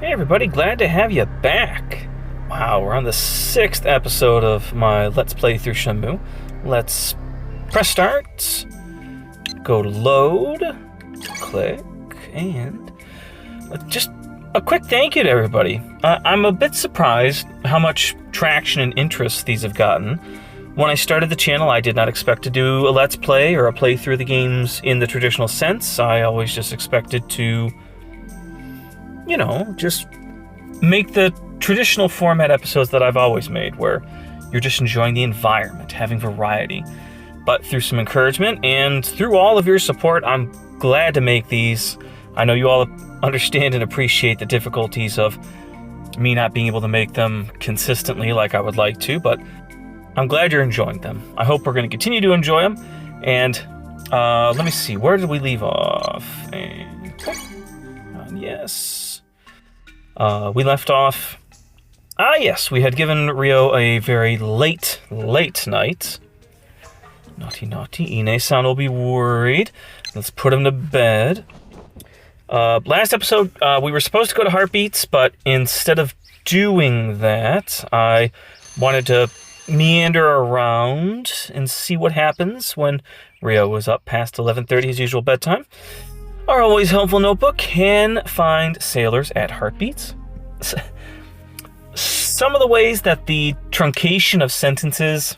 Hey everybody, glad to have you back. Wow, we're on the 6th episode of my Let's Play through Shenmue. Let's press start, go to load, click, and just a quick thank you to everybody. I'm a bit surprised how much traction and interest these have gotten. When I started the channel, I did not expect to do a Let's Play or a playthrough of the games in the traditional sense. I always just expected to, you know, just make the traditional format episodes that I've always made, where you're just enjoying the environment, having variety. But through some encouragement and through all of your support, I'm glad to make these. I know you all understand and appreciate the difficulties of me not being able to make them consistently like I would like to, but I'm glad you're enjoying them. I hope we're going to continue to enjoy them. And let me see, where did we leave off? And, yes. We left off... yes, we had given Ryo a very late night. Naughty, naughty. Ine-san will be worried. Let's put him to bed. Last episode, we were supposed to go to Heartbeats, but instead of doing that, I wanted to meander around and see what happens when Ryo was up past 11:30, his usual bedtime. Our always helpful notebook can find sailors at Heartbeats. Some of the ways that the truncation of sentences,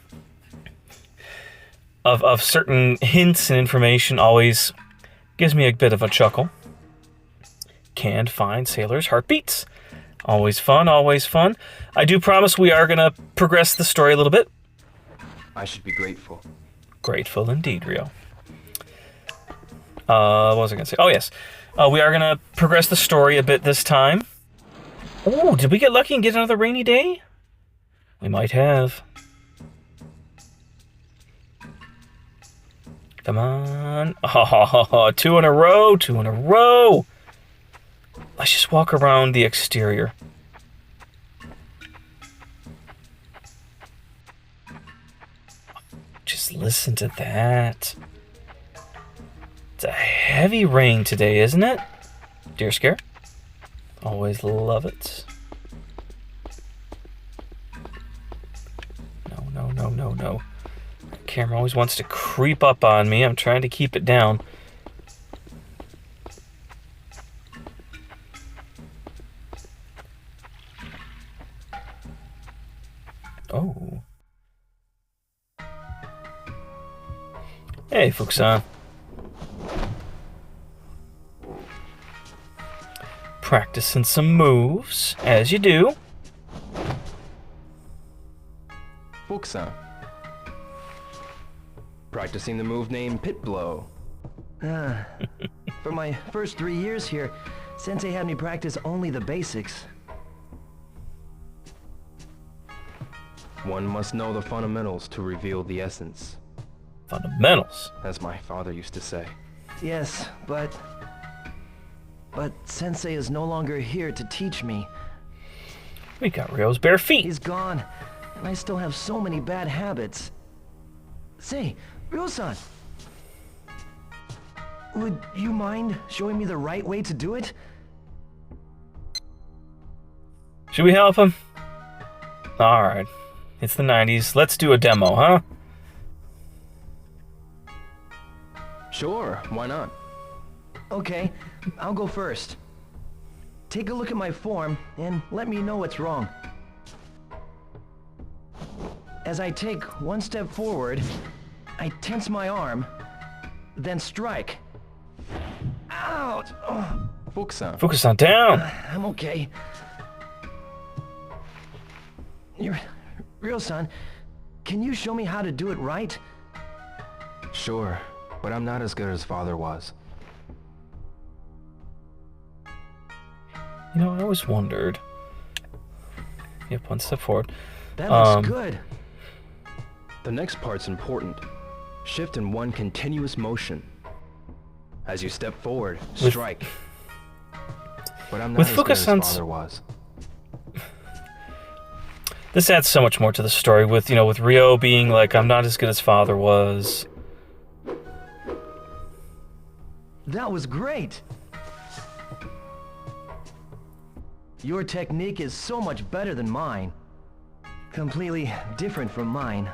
of certain hints and information always gives me a bit of a chuckle. Can find sailors, Heartbeats. Always fun, always fun. I do promise we are going to progress the story a little bit. I should be grateful. Grateful indeed, Ryo. What was I going to say? Oh, yes. We are going to progress the story a bit this time. Oh, did we get lucky and get another rainy day? We might have. Come on. Oh, two in a row, two in a row. Let's just walk around the exterior. Just listen to that. It's a heavy rain today, isn't it? Deer scare. Always love it. No. The camera always wants to creep up on me. I'm trying to keep it down. Oh. Hey, Fukusan. Practicing some moves, as you do. Fukusan. Practicing the move named Pit Blow. For my first 3 years here, Sensei had me practice only the basics. One must know the fundamentals to reveal the essence. Fundamentals? As my father used to say. Yes, but Sensei is no longer here to teach me. We got Ryo's bare feet. He's gone, and I still have so many bad habits. Say, Ryo-san! Would you mind showing me the right way to do it? Should we help him? Alright. It's the 90s. Let's do a demo, huh? Sure, why not? Okay, I'll go first. Take a look at my form and let me know what's wrong. As I take one step forward, I tense my arm, then strike. Ouch! Oh. Fukusan. Fukusan, down! I'm okay. Ryo-san, can you show me how to do it right? Sure, but I'm not as good as father was. You know, I always wondered. Yep, one step forward. That looks good. The next part's important. Shift in one continuous motion. As you step forward, strike. But I'm not as good as father was. This adds so much more to the story with, you know, with Ryo being like, I'm not as good as father was. That was great. Your technique is so much better than mine. Completely different from mine.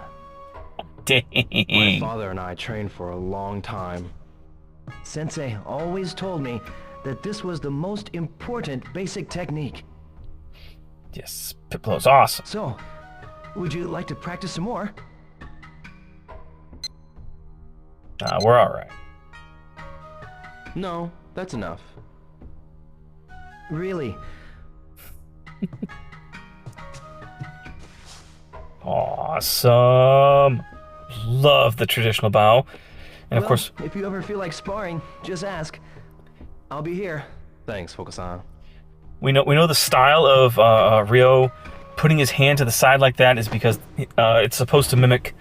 Dang. My father and I trained for a long time. Sensei always told me that this was the most important basic technique. Yes, pit blow's awesome. So, would you like to practice some more? We're alright. No, that's enough. Really? Awesome. Love the traditional bow. And of course, if you ever feel like sparring, just ask. I'll be here. Thanks, Fukusan. we know the style of Ryo putting his hand to the side like that is because it's supposed to mimic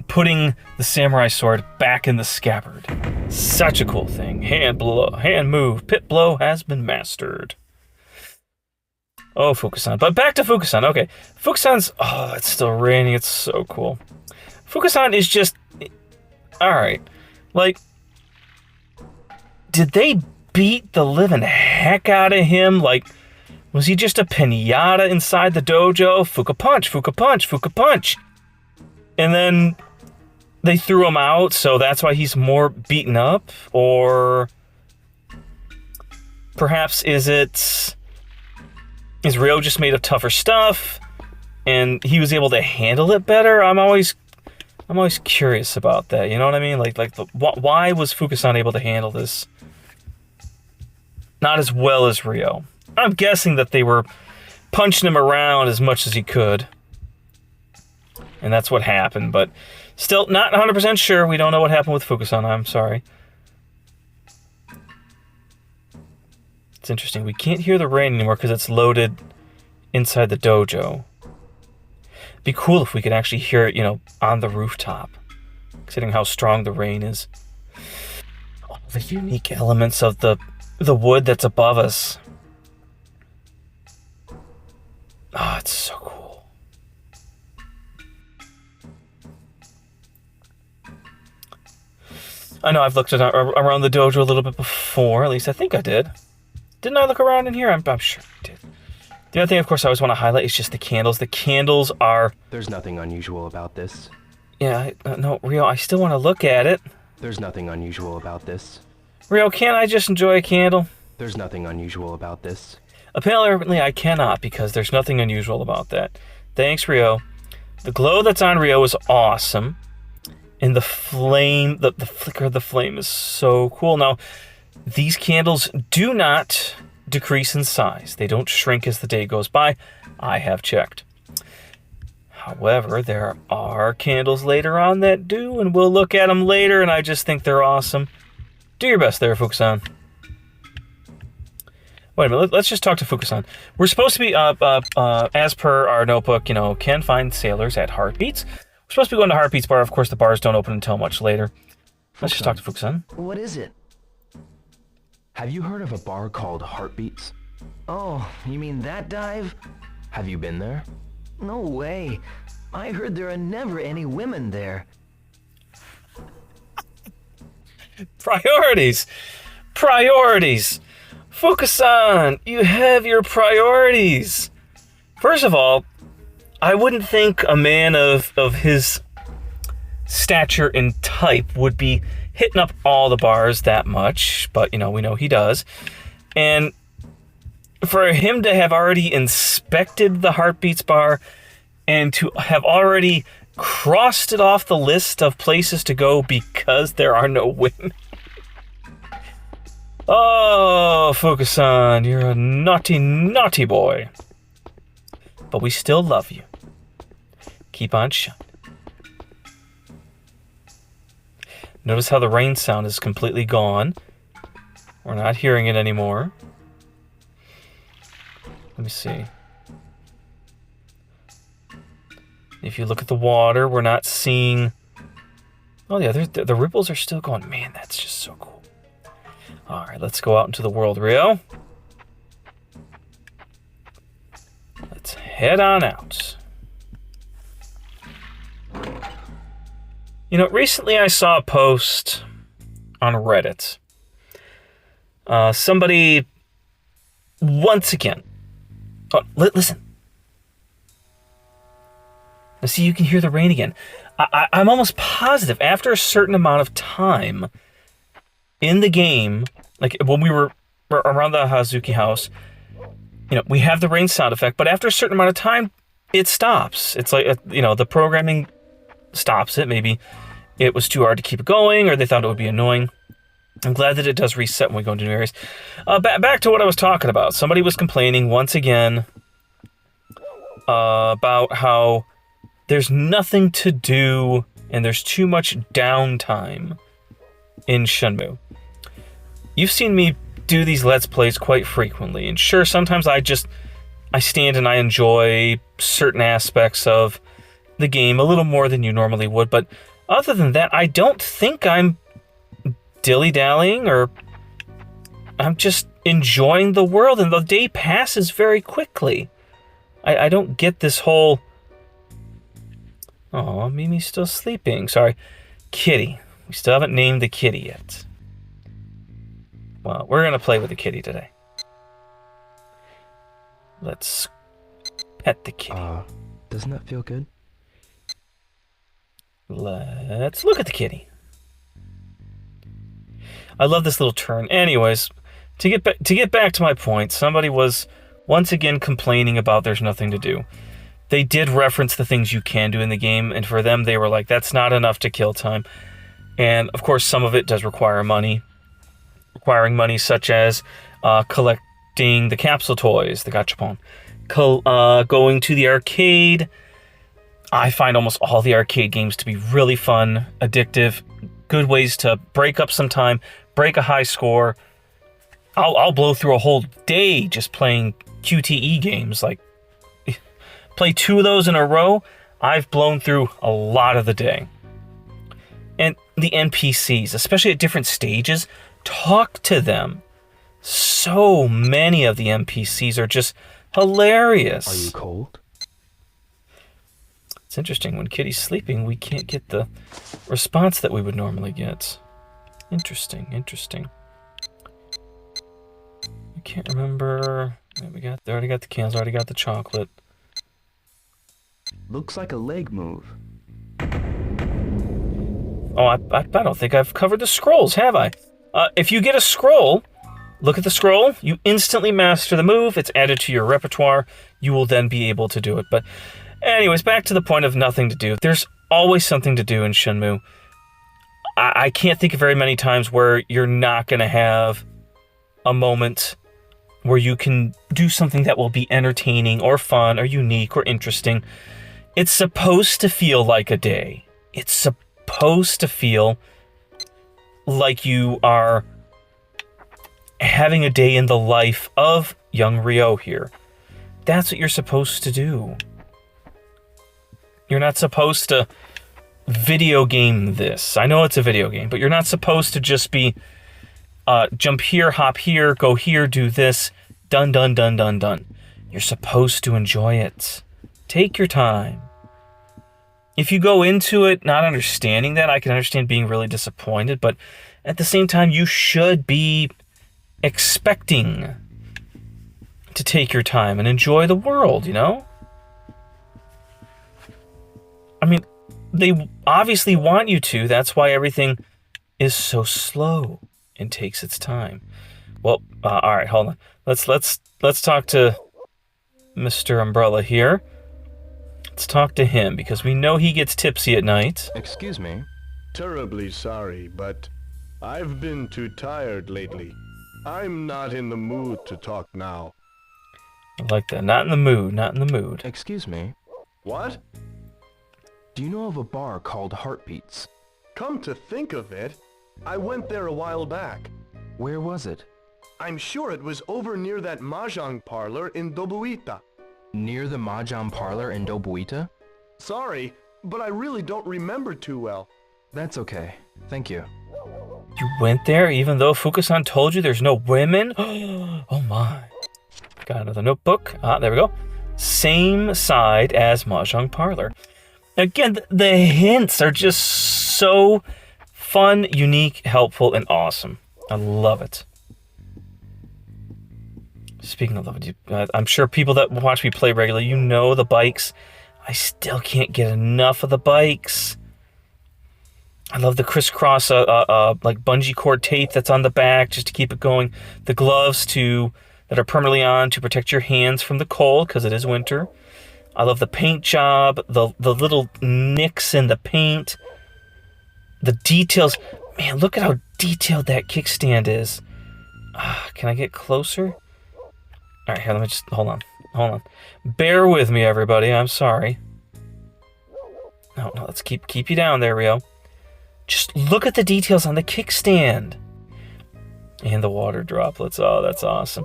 putting the samurai sword back in the scabbard. Such a cool thing. Hand move, pit blow has been mastered. Oh, Fukusan. But back to Fukusan. Okay. Fukusan's... Oh, it's still raining. It's so cool. Fukusan is just... Alright. Like... Did they beat the living heck out of him? Like, was he just a pinata inside the dojo? Fuka punch, Fuka punch, Fuka punch. And then they threw him out, so that's why he's more beaten up? Or... Perhaps is Ryo just made of tougher stuff, and he was able to handle it better? I'm always curious about that. You know what I mean? Why was Fukusan able to handle this not as well as Ryo? I'm guessing that they were punching him around as much as he could, and that's what happened. But still, not 100% sure. We don't know what happened with Fukusan. I'm sorry. It's interesting. We can't hear the rain anymore because it's loaded inside the dojo. It'd be cool if we could actually hear it, on the rooftop, considering how strong the rain is. All the unique elements of the wood that's above us. Oh, it's so cool. I know I've looked around the dojo a little bit before. At least I think I did. Didn't I look around in here? I'm sure I did. The other thing, of course, I always want to highlight is just the candles. The candles are... There's nothing unusual about this. Yeah, no, Ryo, I still want to look at it. There's nothing unusual about this. Ryo, can't I just enjoy a candle? There's nothing unusual about this. Apparently, I cannot, because there's nothing unusual about that. Thanks, Ryo. The glow that's on Ryo is awesome. And the flame, the flicker of the flame is so cool. Now, these candles do not decrease in size. They don't shrink as the day goes by. I have checked. However, there are candles later on that do, and we'll look at them later, and I just think they're awesome. Do your best there, Fukusan. Wait a minute, let's just talk to Fukusan. We're supposed to be, as per our notebook, can find sailors at Heartbeats. We're supposed to be going to Heartbeats Bar. Of course, the bars don't open until much later. Let's just talk to Fukusan. What is it? Have you heard of a bar called Heartbeats? Oh, you mean that dive? Have you been there? No way. I heard there are never any women there. Priorities! Priorities! Fukusan, you have your priorities! First of all, I wouldn't think a man of his stature and type would be hitting up all the bars that much, but, we know he does. And for him to have already inspected the Heartbeats Bar and to have already crossed it off the list of places to go because there are no women. Oh, Fukusan, you're a naughty, naughty boy. But we still love you. Keep on shining. Notice how the rain sound is completely gone. We're not hearing it anymore. Let me see. If you look at the water, we're not seeing... Oh yeah, the ripples are still going. Man, that's just so cool. Alright, let's go out into the world, Ryo. Let's head on out. Recently I saw a post on Reddit. Somebody, once again, Oh, listen. Now see, you can hear the rain again. I'm almost positive after a certain amount of time in the game, like when we were around the Hazuki house, we have the rain sound effect, but after a certain amount of time, it stops. It's like, the programming stops it. Maybe it was too hard to keep it going, or they thought it would be annoying. I'm glad that it does reset when we go into new areas. Back to what I was talking about. Somebody was complaining once again about how there's nothing to do and there's too much downtime in Shenmue. You've seen me do these Let's Plays quite frequently, and sure, sometimes I stand and I enjoy certain aspects of the game a little more than you normally would, but other than that, I don't think I'm dilly-dallying, or I'm just enjoying the world, and the day passes very quickly. I don't get this whole... Oh, Mimi's still sleeping. Sorry. Kitty. We still haven't named the kitty yet. Well, we're going to play with the kitty today. Let's pet the kitty. Doesn't that feel good? Let's look at the kitty. I love this little turn. Anyways, to get back to my point, somebody was once again complaining about there's nothing to do. They did reference the things you can do in the game, and for them, they were like, that's not enough to kill time. And, of course, some of it does require money. Requiring money such as collecting the capsule toys, the gachapon. Going to the arcade. I find almost all the arcade games to be really fun, addictive, good ways to break up some time, break a high score. I'll blow through a whole day just playing QTE games, like play 2 of those in a row, I've blown through a lot of the day. And the NPCs, especially at different stages, talk to them. So many of the NPCs are just hilarious. Are you cold? It's interesting, when Kitty's sleeping, we can't get the response that we would normally get. Interesting. I can't remember. They already got the cans, already got the chocolate. Looks like a leg move. Oh, I don't think I've covered the scrolls, have I? If you get a scroll, look at the scroll, you instantly master the move, it's added to your repertoire, you will then be able to do it. But anyways, back to the point of nothing to do. There's always something to do in Shenmue. I can't think of very many times where you're not going to have a moment where you can do something that will be entertaining or fun or unique or interesting. It's supposed to feel like a day. It's supposed to feel like you are having a day in the life of young Ryo here. That's what you're supposed to do. You're not supposed to video game this. I know it's a video game, but you're not supposed to just be jump here, hop here, go here, do this, done. You're supposed to enjoy it. Take your time. If you go into it not understanding that, I can understand being really disappointed, but at the same time, you should be expecting to take your time and enjoy the world, you know? I mean, they obviously want you to. That's why everything is so slow and takes its time. Well, all right, hold on. Let's talk to Mr. Umbrella here. Let's talk to him, because we know he gets tipsy at night. Excuse me? Terribly sorry, but I've been too tired lately. I'm not in the mood to talk now. I like that. Not in the mood. Excuse me? What? Do you know of a bar called Heartbeats? Come to think of it, I went there a while back. Where was it? I'm sure it was over near that mahjong parlor in Dobuita. Near the mahjong parlor in Dobuita? Sorry, but I really don't remember too well. That's okay. Thank you. You went there even though Fukusan told you there's no women? Oh my. Got another notebook. There we go. Same side as mahjong parlor. Again, the hints are just so fun, unique, helpful, and awesome. I love it. Speaking of love, I'm sure people that watch me play regularly, you know the bikes. I still can't get enough of the bikes. I love the crisscross like bungee cord tape that's on the back just to keep it going. The gloves that are permanently on to protect your hands from the cold because it is winter. I love the paint job, the little nicks in the paint, the details. Man, look at how detailed that kickstand is. Can I get closer? All right, here, let me just, hold on. Bear with me, everybody, I'm sorry. No, let's keep you down there, Rio. Just look at the details on the kickstand. And the water droplets, oh, that's awesome.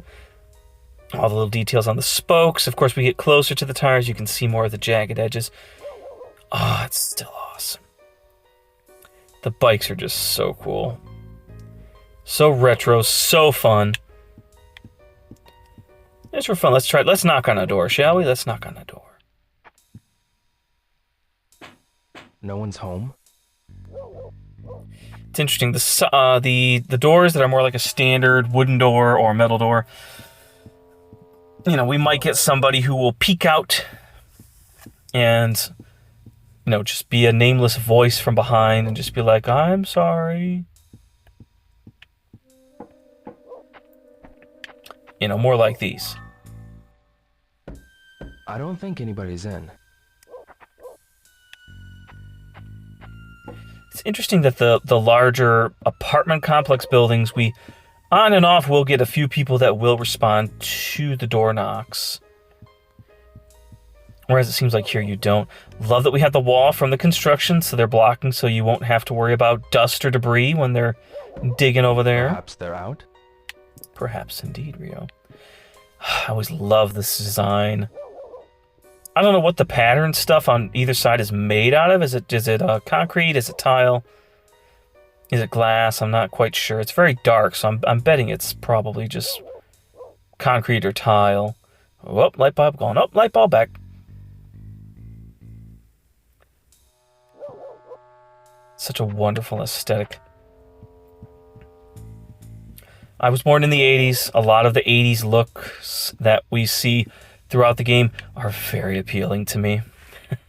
All the little details on the spokes. Of course, we get closer to the tires, you can see more of the jagged edges. Oh, it's still awesome. The bikes are just so cool. So retro, so fun. Just for fun, let's knock on a door, shall we? Let's knock on a door. No one's home? It's interesting, the doors that are more like a standard wooden door or metal door, you know, we might get somebody who will peek out and, you know, just be a nameless voice from behind and just be like, I'm sorry. You know, more like these. I don't think anybody's in. It's interesting that the larger apartment complex buildings, we on and off will get a few people that will respond to the door knocks. Whereas it seems like here you don't. Love that we have the wall from the construction, so they're blocking so you won't have to worry about dust or debris when they're digging over there. Perhaps they're out? Perhaps indeed, Rio. I always love this design. I don't know what the pattern stuff on either side is made out of. Is it concrete? Is it tile? Is it glass? I'm not quite sure. It's very dark, so I'm betting it's probably just concrete or tile. Oh, light bulb going up. Light bulb back. Such a wonderful aesthetic. I was born in the 80s. A lot of the 80s looks that we see throughout the game are very appealing to me.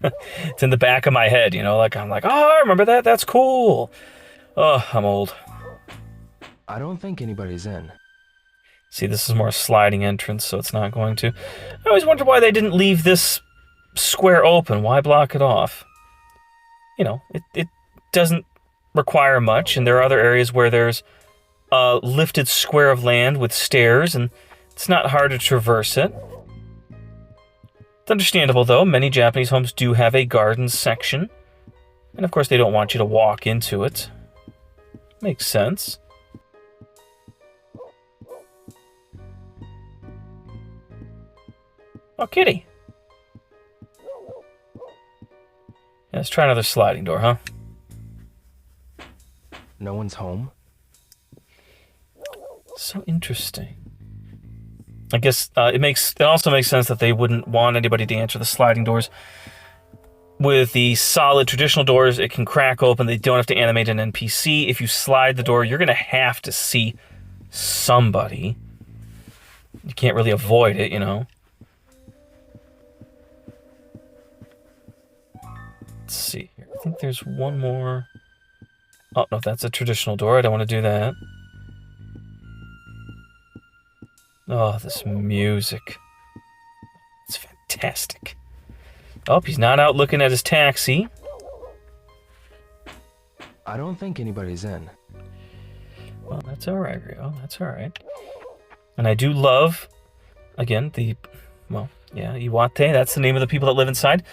It's in the back of my head, you know, like I'm like, oh, I remember that. That's cool. Oh, I'm old. I don't think anybody's in. See, this is more a sliding entrance, so it's not going to. I always wonder why they didn't leave this square open. Why block it off? You know, it doesn't require much, and there are other areas where there's a lifted square of land with stairs, and it's not hard to traverse it. It's understandable, though. Many Japanese homes do have a garden section, and of course they don't want you to walk into it. Makes sense. Oh, kitty. Yeah, let's try another sliding door, huh? No one's home? So interesting. I guess it also makes sense that they wouldn't want anybody to answer the sliding doors. With the solid traditional doors, it can crack open. They don't have to animate an NPC. If you slide the door, you're going to have to see somebody. You can't really avoid it, you know. Let's see here. I think there's one more. Oh, no, that's a traditional door. I don't want to do that. Oh, this music. It's fantastic. Oh, he's not out looking at his taxi. I don't think anybody's in. Well, that's all right, Rio. That's all right. And I do love, again, Iwate. That's the name of the people that live inside.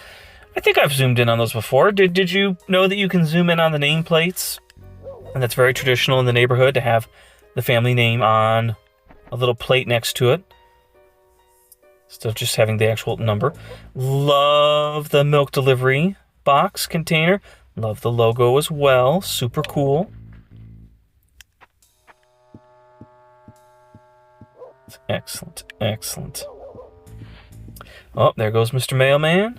I think I've zoomed in on those before. Did you know that you can zoom in on the nameplates? And that's very traditional in the neighborhood to have the family name on a little plate next to it. Instead of just having the actual number. Love the milk delivery box container. Love the logo as well. Super cool. Excellent, excellent. Oh, there goes Mr. Mailman.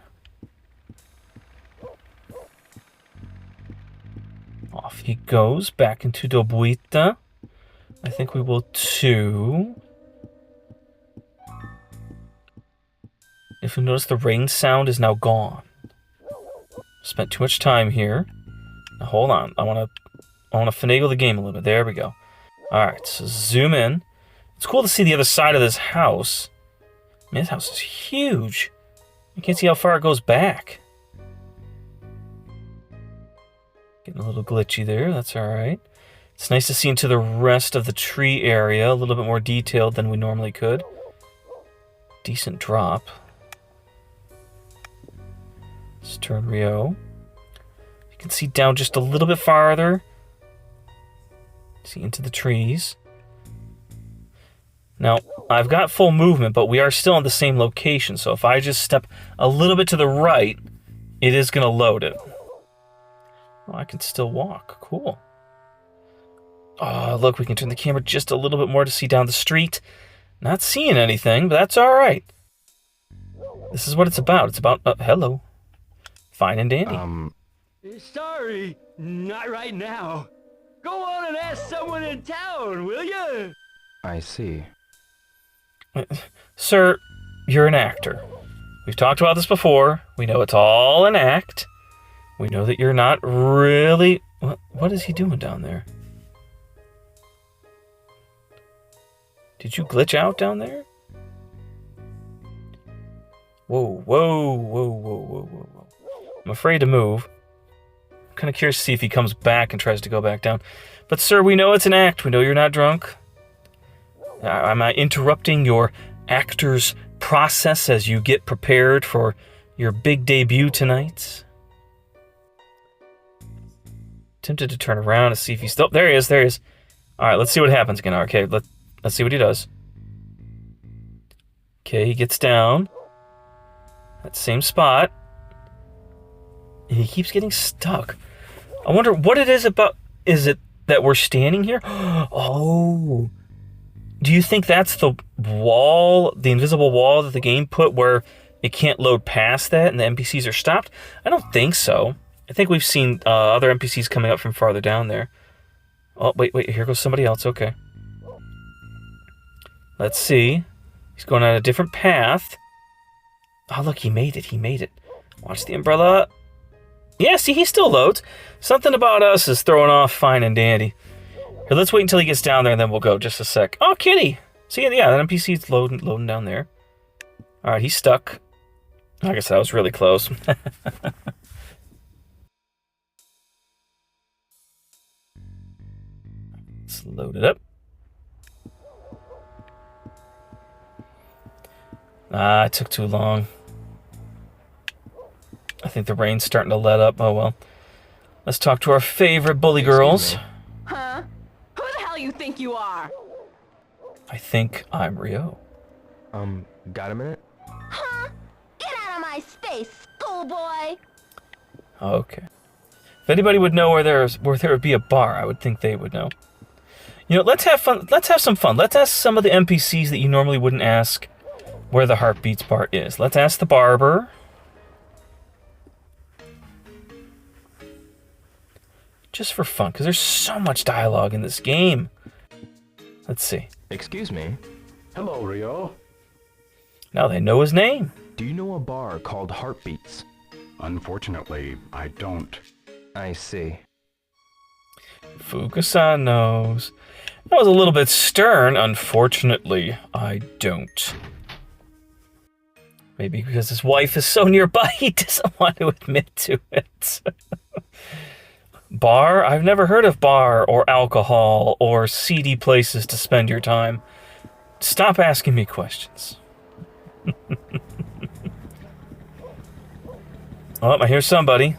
Off he goes back into Dobuita. I think we will too. If you notice, the rain sound is now gone. Spent too much time here. Now, hold on. I want to finagle the game a little bit. There we go. All right, so zoom in. It's cool to see the other side of this house. Man, this house is huge. You can't see how far it goes back. Getting a little glitchy there. That's all right. It's nice to see into the rest of the tree area, a little bit more detailed than we normally could. Decent drop. Let's turn Rio. You can see down just a little bit farther. See into the trees. Now, I've got full movement, but we are still in the same location, so if I just step a little bit to the right, it is going to load it. Oh, I can still walk. Cool. Oh, look, we can turn the camera just a little bit more to see down the street. Not seeing anything, but that's all right. This is what it's about. It's about... hello. Fine and dandy. Sorry, not right now. Go on and ask someone in town, will you? I see. Sir, you're an actor. We've talked about this before. We know it's all an act. We know that you're not really... What is he doing down there? Did you glitch out down there? Whoa, whoa, whoa, whoa, whoa, whoa, whoa. I'm afraid to move. I'm kind of curious to see if he comes back and tries to go back down. But sir, we know it's an act. We know you're not drunk. Am I interrupting your actor's process as you get prepared for your big debut tonight? Tempted to turn around to see if he's still... There he is, there he is. All right, let's see what happens again. Okay, let's see what he does. Okay, he gets down. That same spot. And he keeps getting stuck. I wonder what it is about... Is it that we're standing here? Oh... Do you think that's the wall, the invisible wall that the game put where it can't load past that and the NPCs are stopped? I don't think so. I think we've seen other NPCs coming up from farther down there. Oh, wait, here goes somebody else. Okay. Let's see. He's going on a different path. Oh, look, he made it. Watch the umbrella. Yeah, see, he still loads. Something about us is throwing off fine and dandy. Here, let's wait until he gets down there, and then we'll go. Just a sec. Oh, kitty! See, yeah, that NPC's loading down there. All right, he's stuck. I guess that was really close. Let's load it up. It took too long. I think the rain's starting to let up. Oh, well. Let's talk to our favorite bully girls. Huh? Who the hell you think you are? I think I'm Rio. Got a minute? Huh? Get out of my space, schoolboy! Okay. If anybody would know where there would be a bar, I would think they would know. You know, let's have fun. Let's have some fun. Let's ask some of the NPCs that you normally wouldn't ask where the Heartbeats bar is. Let's ask the barber. Just for fun, because there's so much dialogue in this game. Let's see. Excuse me. Hello, Rio. Now they know his name. Do you know a bar called Heartbeats? Unfortunately, I don't. I see. Fukusan knows. That was a little bit stern. Unfortunately, I don't. Maybe because his wife is so nearby, he doesn't want to admit to it. Bar? I've never heard of bar or alcohol or seedy places to spend your time. Stop asking me questions. Oh, I hear somebody.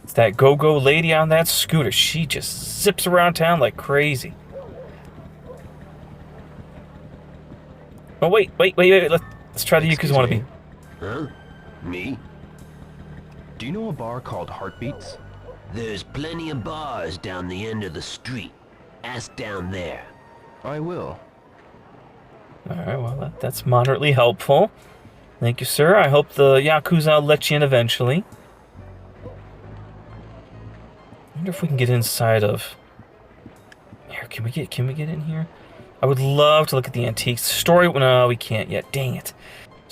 It's that go-go lady on that scooter. She just zips around town like crazy. Oh, wait. Let's try the Yakuza wannabe. Huh? Me? Do you know a bar called Heartbeats? There's plenty of bars down the end of the street. Ask down there. I will. Alright, well, that's moderately helpful. Thank you, sir. I hope the Yakuza will let you in eventually. I wonder if we can get inside of... Here, can we get in here? I would love to look at the antiques. Story... No, we can't yet. Dang it.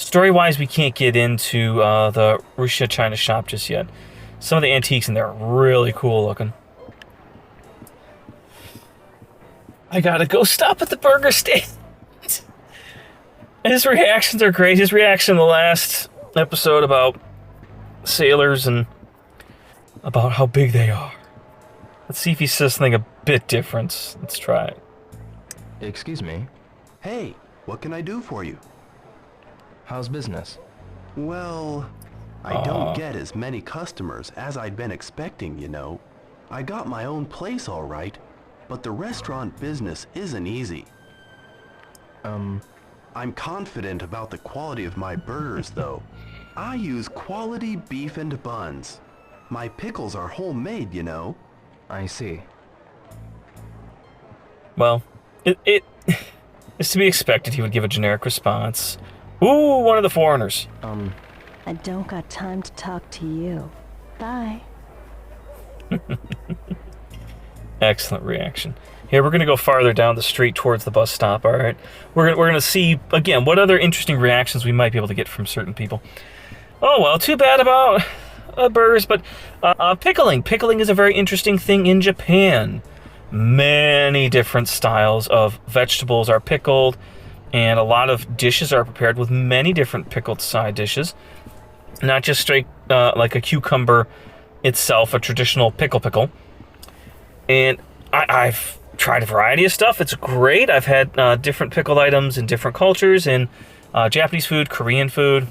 Story-wise, we can't get into the Russia China shop just yet. Some of the antiques in there are really cool looking. I gotta go stop at the burger stand. His reactions are great. His reaction in the last episode about sailors and about how big they are. Let's see if he says something a bit different. Let's try it. Excuse me. Hey, what can I do for you? How's business? Well, I don't get as many customers as I'd been expecting, you know. I got my own place all right, but the restaurant business isn't easy. I'm confident about the quality of my burgers, though. I use quality beef and buns. My pickles are homemade, you know. I see. Well, it is to be expected he would give a generic response. Ooh, one of the foreigners. I don't got time to talk to you. Bye. Excellent reaction. Here, we're going to go farther down the street towards the bus stop, all right? We're going to see, again, what other interesting reactions we might be able to get from certain people. Oh, well, too bad about burgers, but pickling. Pickling is a very interesting thing in Japan. Many different styles of vegetables are pickled, and a lot of dishes are prepared with many different pickled side dishes. Not just straight, like a cucumber itself, a traditional pickle. And I've tried a variety of stuff. It's great. I've had different pickled items in different cultures, in Japanese food, Korean food,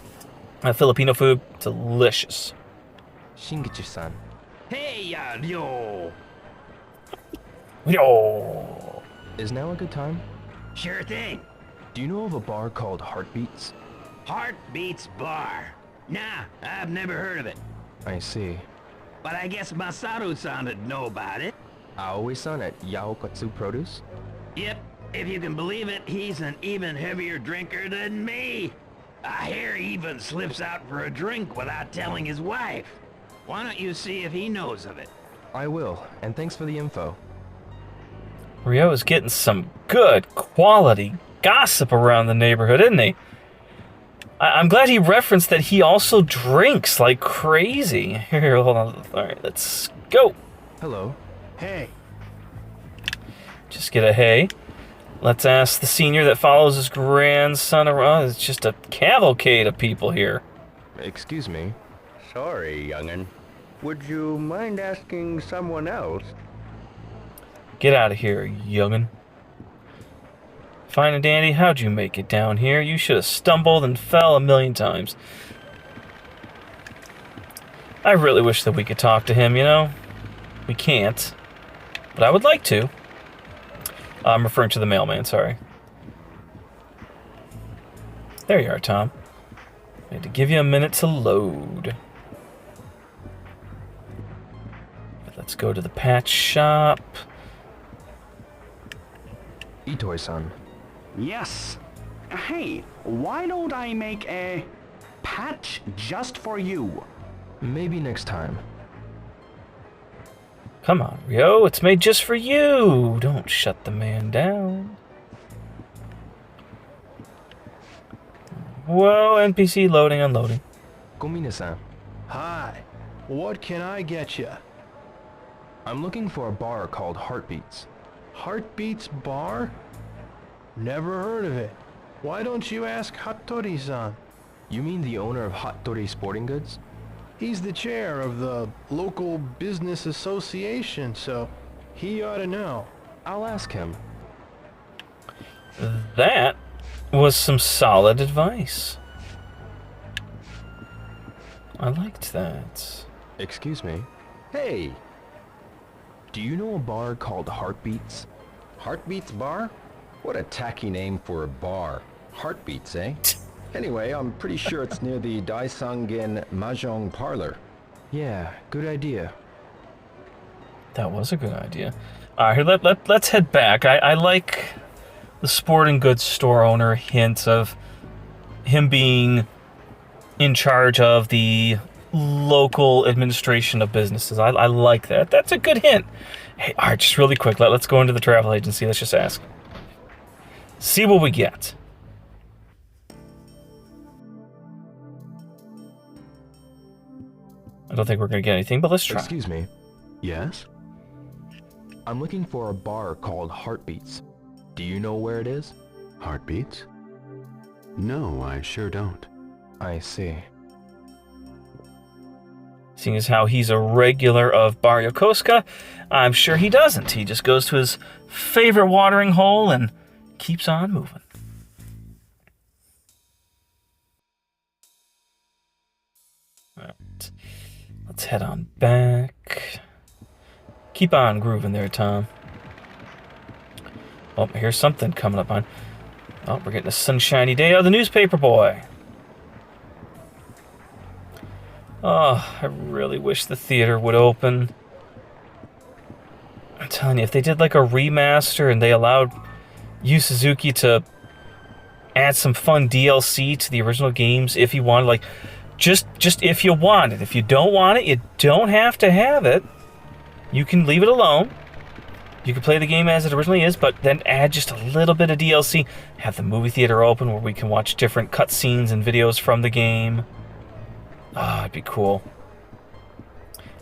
Filipino food. Delicious. Shingichi-san. Hey, yo. Yo. Is now a good time? Sure thing. Do you know of a bar called Heartbeats? Heartbeats Bar. Nah, I've never heard of it. I see. But I guess Masaru-san would know about it. Aoi-san at Yaokatsu Produce? Yep, if you can believe it, he's an even heavier drinker than me. I hear he even slips out for a drink without telling his wife. Why don't you see if he knows of it? I will, and thanks for the info. Ryo is getting some good quality gossip around the neighborhood, isn't he? I'm glad he referenced that he also drinks like crazy. Here, hold on. All right, let's go. Hello. Hey. Just get a hey. Let's ask the senior that follows his grandson around. It's just a cavalcade of people here. Excuse me. Sorry, young'un. Would you mind asking someone else? Get out of here, young'un. Fine and dandy, how'd you make it down here? You should have stumbled and fell a million times. I really wish that we could talk to him, you know? We can't. But I would like to. I'm referring to the mailman, sorry. There you are, Tom. I had to give you a minute to load. Let's go to the patch shop. Itoi-san. Yes. Hey, why don't I make a patch just for you? Maybe next time. Come on, Ryo, it's made just for you. Don't shut the man down. Whoa, NPC loading, unloading. Gomine-san. Hi. What can I get you? I'm looking for a bar called Heartbeats. Heartbeats Bar? Never heard of it. Why don't you ask Hattori-san? You mean the owner of Hattori Sporting Goods? He's the chair of the local business association, so he ought to know. I'll ask him. That was some solid advice. I liked that. Excuse me. Hey. Do you know a bar called Heartbeats? Heartbeats Bar? What a tacky name for a bar. Heartbeats, eh? Anyway, I'm pretty sure it's near the Daisangen Mahjong Parlor. Yeah, good idea. That was a good idea. All right, let's head back. I like the sporting goods store owner hint of him being in charge of the local administration of businesses. I like that. That's a good hint. Hey, all right, just really quick. Let's go into the travel agency. Let's just ask. See what we get. I don't think we're going to get anything, but let's try. Excuse me. Yes? I'm looking for a bar called Heartbeats. Do you know where it is? Heartbeats? No, I sure don't. I see. Seeing as how he's a regular of Bar Yokosuka, I'm sure he doesn't. He just goes to his favorite watering hole and keeps on moving. Alright. Let's head on back. Keep on grooving there, Tom. Oh, here's something coming up on. Oh, we're getting a sunshiny day. Oh, the newspaper boy. Oh, I really wish the theater would open. I'm telling you, if they did like a remaster and they allowed Yu Suzuki to add some fun DLC to the original games if you wanted, like, just if you want it. If you don't want it, you don't have to have it. You can leave it alone. You can play the game as it originally is, but then add just a little bit of DLC. Have the movie theater open where we can watch different cutscenes and videos from the game. Ah, it'd be cool.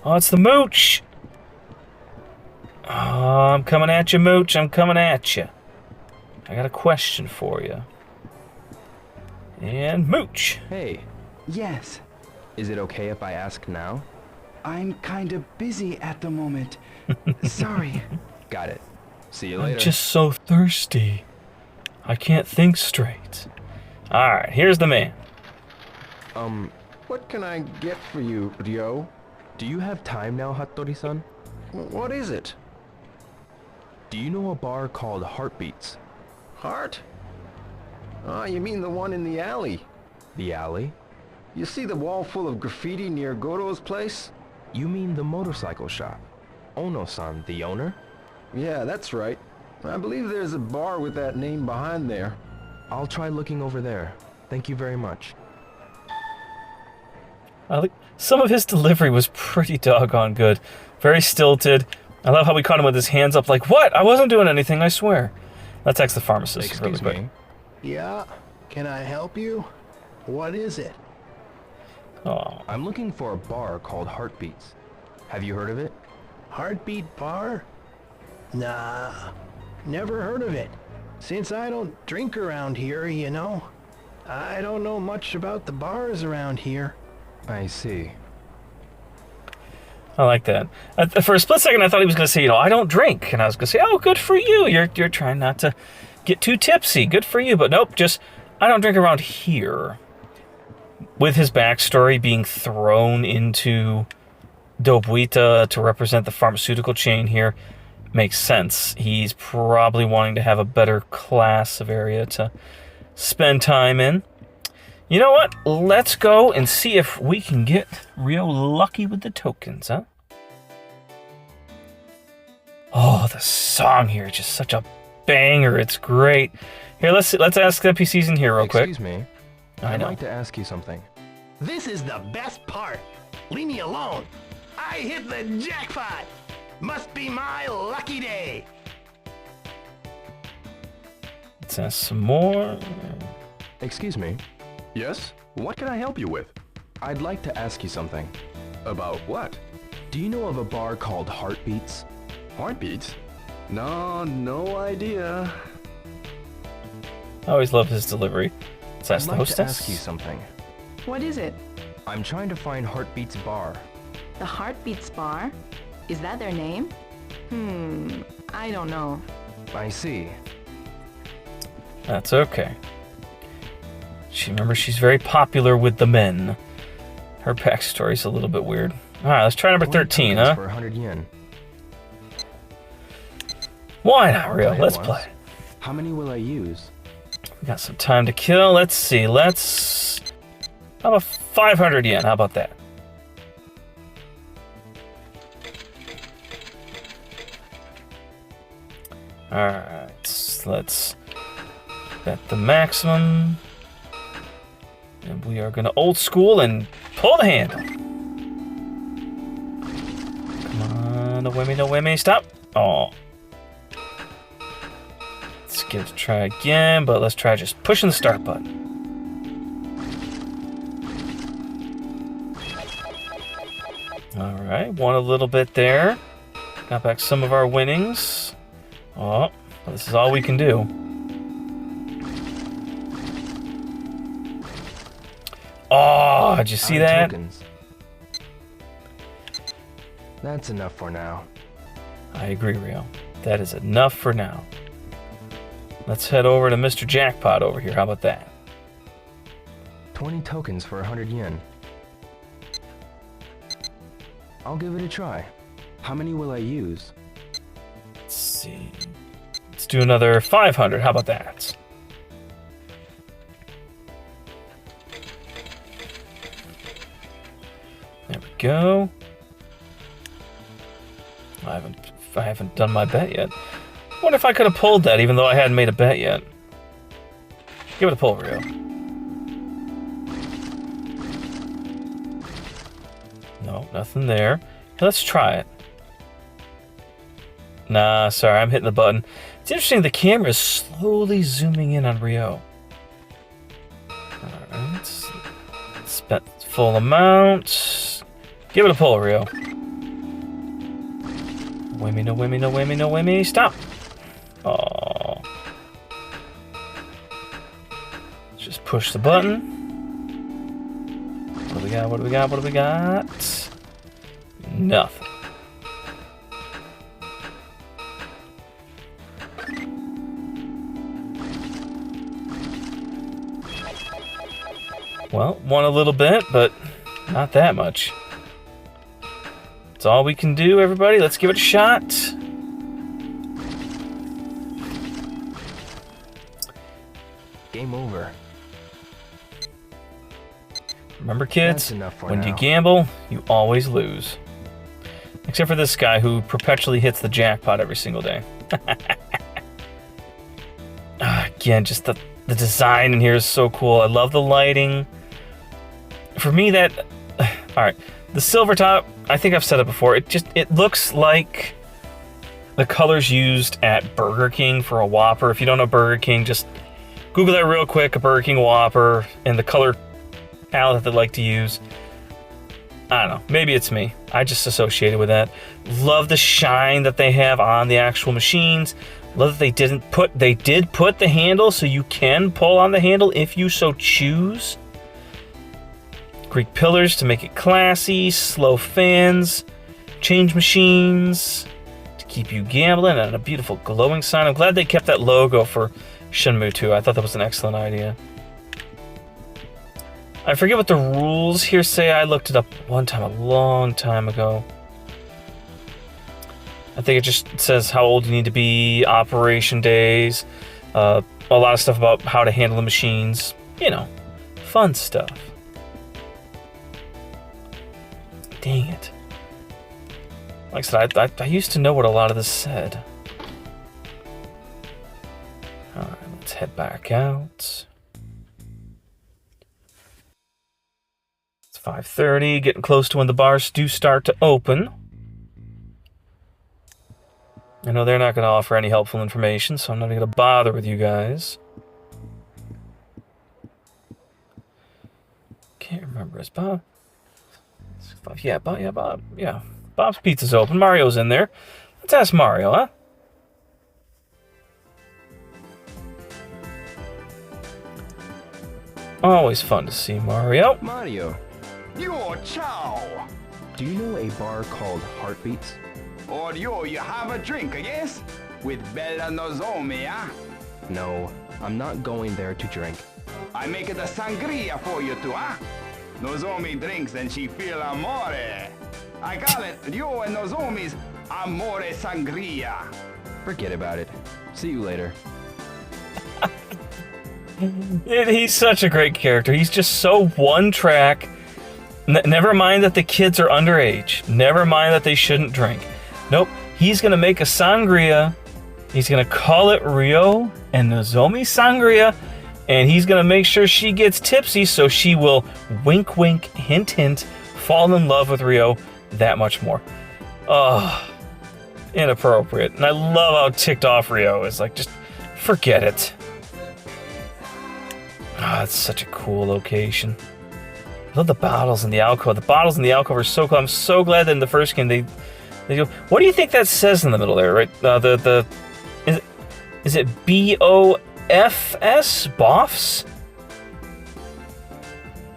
Oh, it's the Mooch! Oh, I'm coming at you, Mooch. I'm coming at you. I got a question for you. And Mooch. Hey. Yes. Is it okay if I ask now? I'm kind of busy at the moment. Sorry. Got it. See you later. I'm just so thirsty. I can't think straight. Alright, here's the man. What can I get for you, Ryo? Do you have time now, Hattori-san? What is it? Do you know a bar called Heartbeats? Heart? Ah, you mean the one in the alley? The alley? You see the wall full of graffiti near Goro's place? You mean the motorcycle shop? Ono-san, the owner? Yeah, that's right. I believe there's a bar with that name behind there. I'll try looking over there. Thank you very much. Some of his delivery was pretty doggone good. Very stilted. I love how we caught him with his hands up like, what? I wasn't doing anything, I swear. Let's ask the pharmacist. Excuse me. Yeah? Can I help you? What is it? Oh. I'm looking for a bar called Heartbeats. Have you heard of it? Heartbeat Bar? Nah, never heard of it. Since I don't drink around here, you know. I don't know much about the bars around here. I see. I like that. For a split second, I thought he was going to say, I don't drink. And I was going to say, oh, good for you. You're trying not to get too tipsy. Good for you. But nope, just, I don't drink around here. With his backstory being thrown into Dobuita to represent the pharmaceutical chain here, makes sense. He's probably wanting to have a better class of area to spend time in. You know what? Let's go and see if we can get real lucky with the tokens, huh? Oh, the song here is just such a banger. It's great. Here, let's ask the NPCs in here real quick. Excuse me. I'd like to ask you something. This is the best part. Leave me alone. I hit the jackpot. Must be my lucky day. Let's ask some more. Excuse me. Yes? What can I help you with? I'd like to ask you something. About what? Do you know of a bar called Heartbeats? Heartbeats? No idea. I always love his delivery. Let's ask the I'd like to hostess. ask you something. What is it? I'm trying to find Heartbeats Bar. The Heartbeats Bar? Is that their name? I don't know. I see. That's okay. She's very popular with the men. Her backstory's a little bit weird. Alright, let's try number 13, huh? For 100 yen. Why not, real? Let's play. How many will I use? We got some time to kill. Let's see. How about 500 yen? How about that? Alright, let's bet the maximum. And we are going to old school and pull the handle. Come on, no whammy, stop. Oh. Let's give it a try again, but let's try just pushing the start button. Alright, won a little bit there. Got back some of our winnings. Oh, this is all we can do. Oh, did you see that? Tokens. That's enough for now. I agree, Rio. That is enough for now. Let's head over to Mr. Jackpot over here. How about that? 20 tokens for 100 yen. I'll give it a try. How many will I use? Let's see. Let's do another 500. How about that? There we go. I haven't done my bet yet. I wonder if I could have pulled that even though I hadn't made a bet yet. Give it a pull, Rio. No, nothing there. Let's try it. Nah, sorry, I'm hitting the button. It's interesting, the camera is slowly zooming in on Rio. Alright, spent full amount. Give it a pull, Rio. Whammy, no whammy, no whammy, no whammy. Stop! Oh. Let's just push the button. What do we got? What do we got? What do we got? Nothing. Well, won a little bit, but not that much. That's all we can do, everybody. Let's give it a shot. Game over. Remember, kids, when now. you gamble, you always lose. Except for this guy who perpetually hits the jackpot every single day. Again, just the design in here is so cool. I love the lighting. For me, that... Alright, the silver top, I think I've said it before, it looks like the colors used at Burger King for a Whopper. If you don't know Burger King, just Google that real quick, a Burger King Whopper, and the color palette that they like to use. I don't know, maybe it's me. I just associated with that. Love the shine that they have on the actual machines. Love that they did put the handle so you can pull on the handle if you so choose. Greek pillars to make it classy, slow fans, change machines to keep you gambling, and a beautiful glowing sign. I'm glad they kept that logo for Shenmue 2. I thought that was an excellent idea. I forget what the rules here say. I looked it up one time, a long time ago. I think it just says how old you need to be, operation days, a lot of stuff about how to handle the machines. You know, fun stuff. Dang it. Like I said, I used to know what a lot of this said. Alright, let's head back out. It's 5:30, getting close to when the bars do start to open. I know they're not going to offer any helpful information, so I'm not going to bother with you guys. Can't remember. Is Bob? Yeah, Bob. Yeah, Bob's Pizza's open. Mario's in there. Let's ask Mario, huh? Always fun to see Mario. Mario. Yo, ciao! Do you know a bar called Heartbeats? Or you have a drink, yes? With Bella Nozomi, huh? No, I'm not going there to drink. I make it a sangria for you too, huh? Nozomi drinks and she feel amore. I call it Ryo and Nozomi's Amore Sangria. Forget about it. See you later. He's such a great character. He's just so one track. Never mind that the kids are underage. Never mind that they shouldn't drink. Nope. He's going to make a sangria. He's going to call it Ryo and Nozomi Sangria. And he's going to make sure she gets tipsy so she will wink, wink, hint, hint, fall in love with Ryo that much more. Oh, inappropriate. And I love how ticked off Ryo is. Like, just forget it. Ah, it's such a cool location. love the bottles in the alcove. The bottles in the alcove are so cool. I'm so glad that in the first game they go. What do you think that says in the middle there? Right? Is it BOFS? BOFs?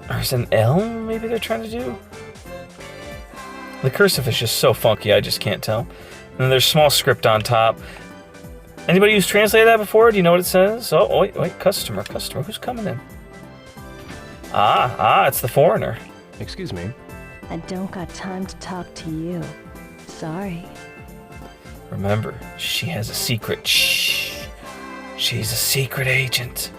Or is it an L? Maybe they're trying to do. The cursive is just so funky. I just can't tell. And then there's small script on top. Anybody who's translated that before? Do you know what it says? Oh, wait, customer. Who's coming in? It's the foreigner. Excuse me. I don't got time to talk to you. Sorry. Remember, she has a secret. Shh. She's a secret agent.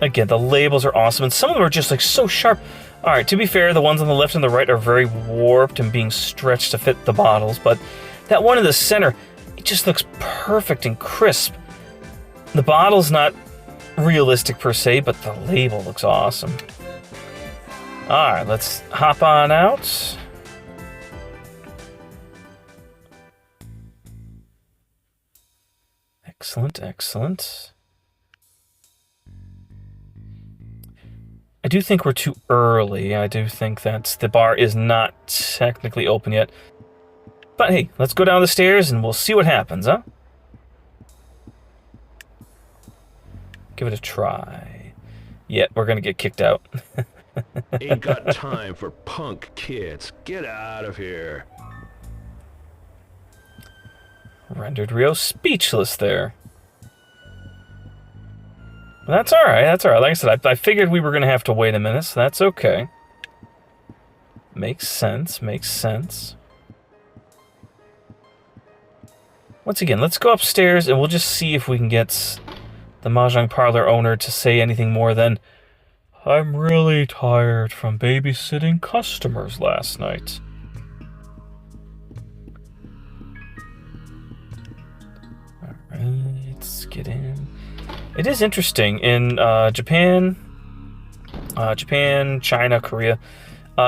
Again, the labels are awesome, and some of them are just like so sharp. All right, to be fair, the ones on the left and the right are very warped and being stretched to fit the bottles, but that one in the center, it just looks perfect and crisp. The bottle's not realistic per se, but the label looks awesome. All right, let's hop on out. Excellent. I do think we're too early. I do think that the bar is not technically open yet. But hey, let's go down the stairs and we'll see what happens, huh? Give it a try. Yeah, we're gonna get kicked out. Ain't got time for punk kids. Get out of here. Rendered Rio speechless there. That's alright. Like I said, I figured we were going to have to wait a minute, so that's okay. Makes sense. Once again, let's go upstairs and we'll just see if we can get the Mahjong parlor owner to say anything more than, I'm really tired from babysitting customers last night. Alright, let's get in. It is interesting in Japan, China, Korea.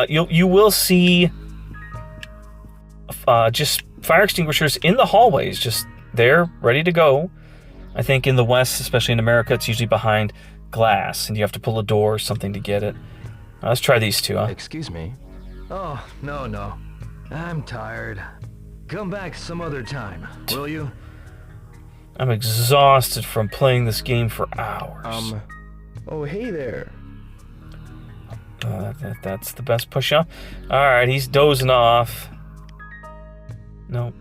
You will see just fire extinguishers in the hallways, just there, ready to go. I think in the West, especially in America, it's usually behind glass, and you have to pull a door or something to get it. Let's try these two, huh? Excuse me. Oh, no. I'm tired. Come back some other time, will you? I'm exhausted from playing this game for hours. Oh, hey there. That's the best push-up. Alright, he's dozing off. No,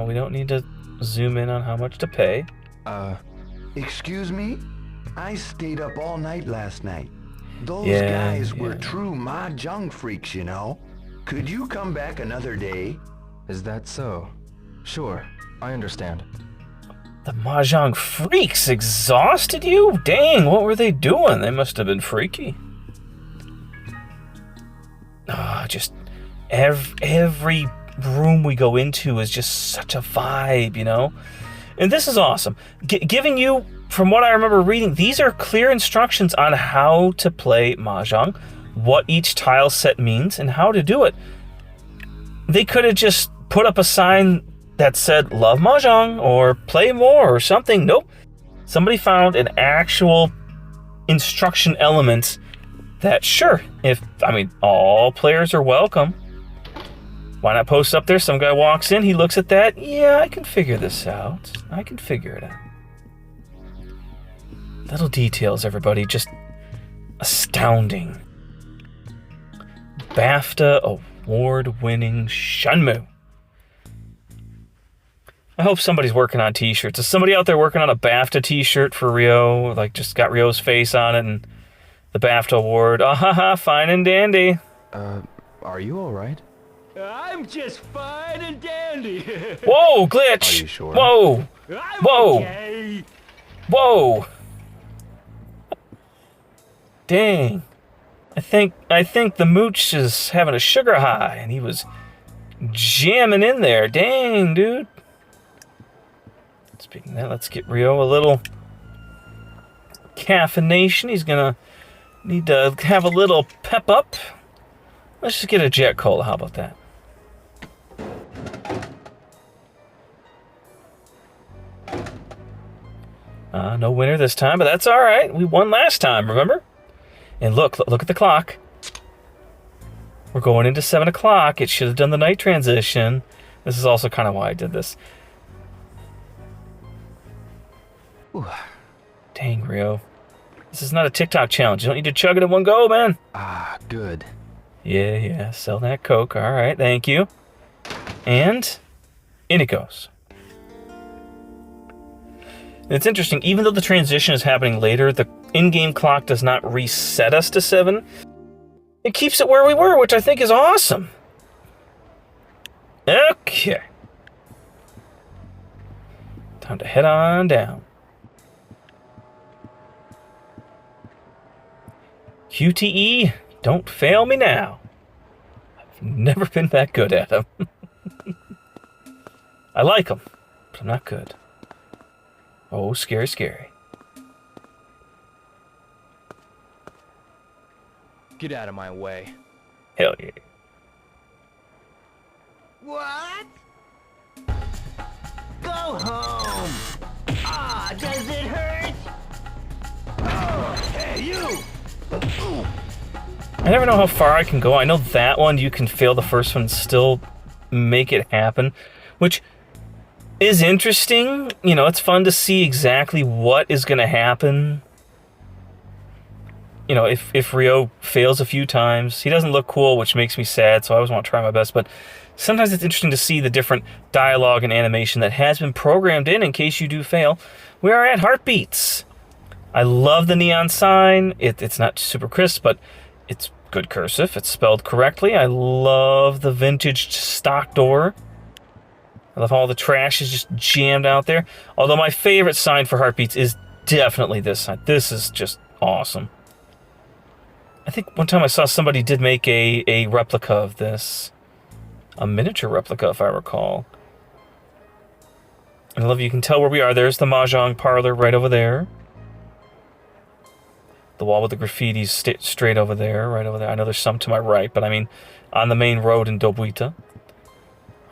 we don't need to zoom in on how much to pay. Excuse me? I stayed up all night last night. Those guys were true mahjong freaks, you know. Could you come back another day? Is that so? Sure, I understand. The Mahjong freaks exhausted you? Dang, what were they doing? They must have been freaky. Just every room we go into is just such a vibe, you know? And this is awesome. Giving you, from what I remember reading, these are clear instructions on how to play Mahjong, what each tile set means, and how to do it. They could have just put up a sign that said, love Mahjong, or play more, or something. Nope. Somebody found an actual instruction element that, sure, all players are welcome. Why not post up there? Some guy walks in, he looks at that. Yeah, I can figure this out. I can figure it out. Little details, everybody, just astounding. BAFTA award-winning Shenmue. I hope somebody's working on t-shirts. Is somebody out there working on a BAFTA t-shirt for Ryo? Like, just got Ryo's face on it and the BAFTA award. Fine and dandy. Are you alright? I'm just fine and dandy. Whoa, glitch! Are you sure? Whoa! Okay. Whoa! Dang. I think the mooch is having a sugar high, and he was jamming in there. Dang, dude. Speaking of that, let's get Ryo a little caffeination. He's gonna need to have a little pep up. Let's just get a Jet Cola. How about that? No winner this time, but that's all right. We won last time, remember? And look at the clock. We're going into 7 o'clock. It should have done the night transition. This is also kind of why I did this. Ooh. Dang, Rio. This is not a TikTok challenge. You don't need to chug it in one go, man. Ah, good. Yeah. Sell that Coke. All right, thank you. And in it goes. And it's interesting. Even though the transition is happening later, the in-game clock does not reset us to 7. It keeps it where we were, which I think is awesome. Okay. Time to head on down. QTE, don't fail me now. I've never been that good at them. I like them, but I'm not good. Oh, scary, scary. Get out of my way. Hell yeah. What? Go home! Ah, does it hurt? Oh, hey, you! I never know how far I can go. I know that one you can fail the first one and still make it happen, which is interesting. You know, it's fun to see exactly what is going to happen. You know, if Rio fails a few times, he doesn't look cool, which makes me sad, so I always want to try my best, but sometimes it's interesting to see the different dialogue and animation that has been programmed in case you do fail. We are at Heartbeats. I love the neon sign. It's not super crisp, but it's good cursive. It's spelled correctly. I love the vintage stock door. I love how all the trash is just jammed out there. Although my favorite sign for Heartbeats is definitely this sign. This is just awesome. I think one time I saw somebody did make a replica of this. A miniature replica, if I recall. I love you can tell where we are. There's the Mahjong parlor right over there. The wall with the graffitis straight over there, right over there. I know there's some to my right, but I mean on the main road in Dobuita.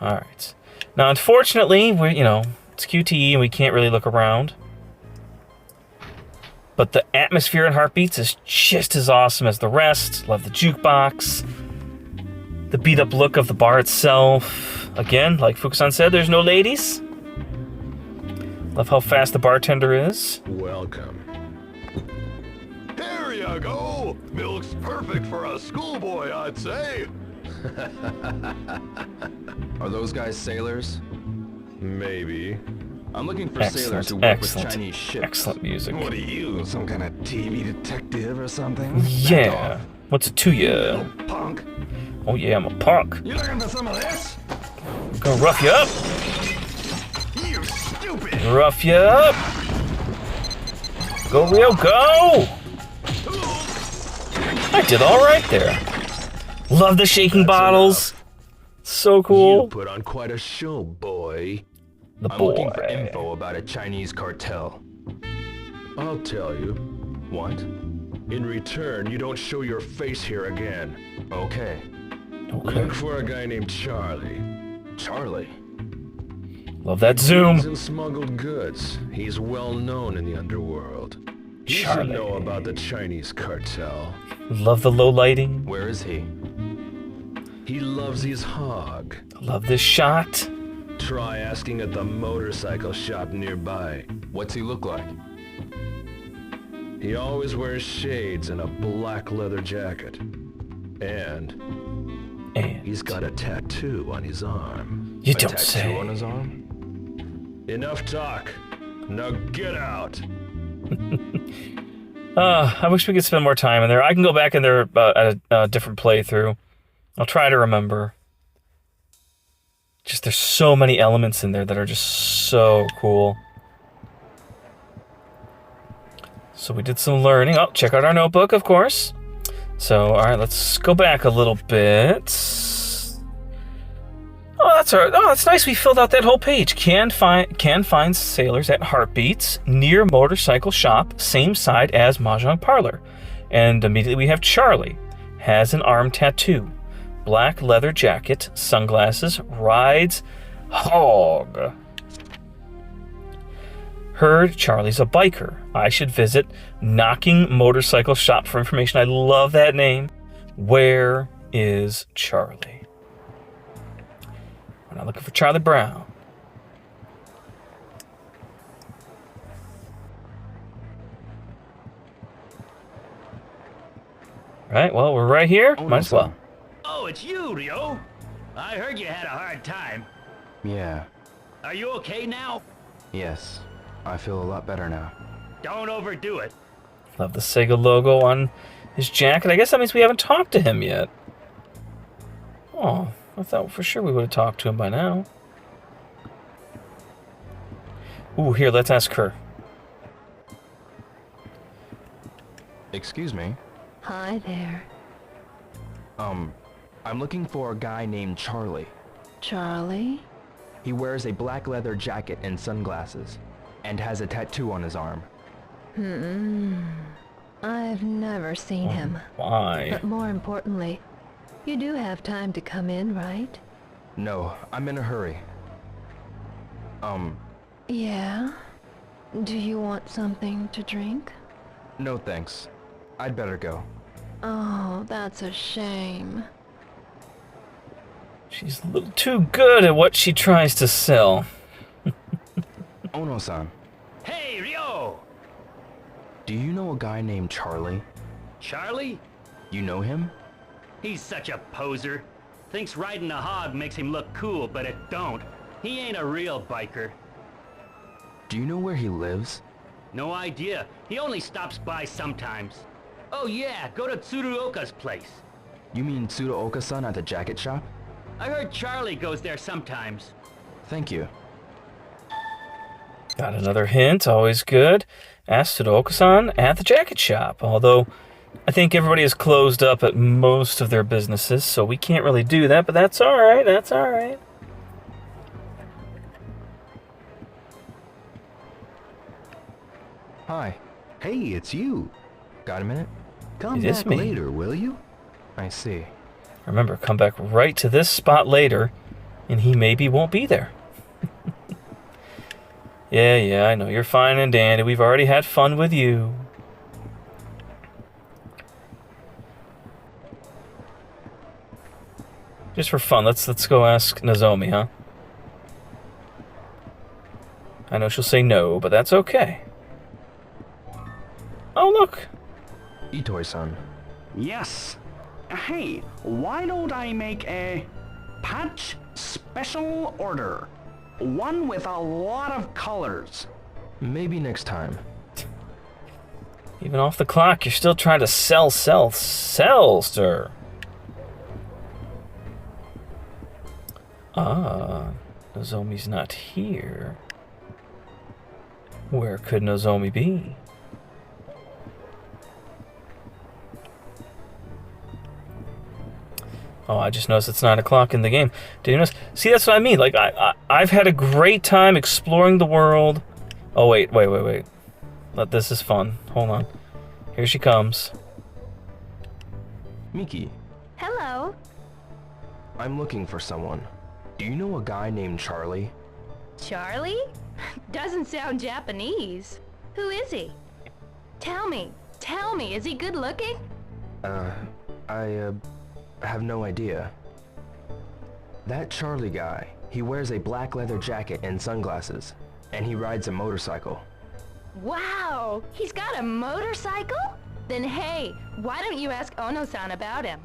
All right. Now, unfortunately, it's QTE and we can't really look around. But the atmosphere in Heartbeats is just as awesome as the rest. Love the jukebox. The beat-up look of the bar itself. Again, like Fukusan said, there's no ladies. Love how fast the bartender is. Welcome. There you go! Milk's perfect for a schoolboy, I'd say. Are those guys sailors? Maybe. I'm looking for sailors who work with Excellent. Chinese ships. Excellent music. What are you, some kind of TV detective or something? Yeah. What's it to you? Little punk. Oh yeah, I'm a punk. You looking for some of this? I'm gonna rough you up. You stupid. Rough you up. Go, Rio, go! I did all right there. Love the shaking bottles. So cool. You put on quite a show, boy. The I'm boy. looking for info about a Chinese cartel. I'll tell you. What? In return, you don't show your face here again. Okay. Look for a guy named Charlie. Charlie? Love that zoom. He's in smuggled goods. He's well known in the underworld. You should know about the Chinese cartel. Love the low lighting. Where is he? He loves his hog. Love this shot. Try asking at the motorcycle shop nearby. What's he look like? He always wears shades and a black leather jacket. And he's got a tattoo on his arm. You don't say. A tattoo on his arm? Enough talk. Now get out. I wish we could spend more time in there. I can go back in there at a different playthrough. I'll try to remember. Just there's so many elements in there that are just so cool. So we did some learning. Oh, check out our notebook, of course. So, all right, let's go back a little bit. Oh, that's all right. Oh, that's nice. We filled out that whole page. Can find sailors at Heartbeats near motorcycle shop, same side as Mahjong Parlor. And immediately we have Charlie. Has an arm tattoo. Black leather jacket, sunglasses, rides hog. Heard Charlie's a biker. I should visit Knocking Motorcycle Shop for information. I love that name. Where is Charlie. We're not looking for Charlie Brown. Right, well, we're right here. Might as well. Oh, it's you, Ryo. I heard you had a hard time. Yeah. Are you okay now? Yes. I feel a lot better now. Don't overdo it. Love the Sega logo on his jacket. I guess that means we haven't talked to him yet. Oh, I thought for sure we would have talked to him by now. Ooh, here, let's ask her. Excuse me. Hi there. I'm looking for a guy named Charlie. Charlie? He wears a black leather jacket and sunglasses, and has a tattoo on his arm. I've never seen him. Why? But more importantly, you do have time to come in, right? No, I'm in a hurry. Yeah? Do you want something to drink? No thanks. I'd better go. Oh, that's a shame. She's a little too good at what she tries to sell. Ono-san. Hey, Ryo! Do you know a guy named Charlie? Charlie? You know him? He's such a poser. Thinks riding a hog makes him look cool, but it don't. He ain't a real biker. Do you know where he lives? No idea. He only stops by sometimes. Oh yeah, go to Tsuruoka's place. You mean Tsuruoka-san at the jacket shop? I heard Charlie goes there sometimes. Thank you. Got another hint, always good. Ask Tsuruoka-san at the jacket shop. Although, I think everybody is closed up at most of their businesses, so we can't really do that, but that's alright, that's alright. Hi. Hey, it's you. Got a minute? Come It is back me. later, will you? I see. Remember, come back right to this spot later, and he maybe won't be there. Yeah, I know. You're fine and dandy. We've already had fun with you. Just for fun, let's go ask Nozomi, huh? I know she'll say no, but that's okay. Oh, look. Itoi-san. Yes. Hey, why don't I make a patch special order? One with a lot of colors. Maybe next time. Even off the clock, you're still trying to sell, sir. Ah, Nozomi's not here. Where could Nozomi be? Oh, I just noticed it's 9 o'clock in the game. Did you notice? See, that's what I mean. Like, I've had a great time exploring the world. Oh, wait. This is fun. Hold on. Here she comes. Miki. Hello. I'm looking for someone. Do you know a guy named Charlie? Charlie? Doesn't sound Japanese. Who is he? Tell me, is he good looking? I have no idea. That Charlie guy, he wears a black leather jacket and sunglasses, and he rides a motorcycle. Wow, he's got a motorcycle? Then hey, why don't you ask Ono-san about him?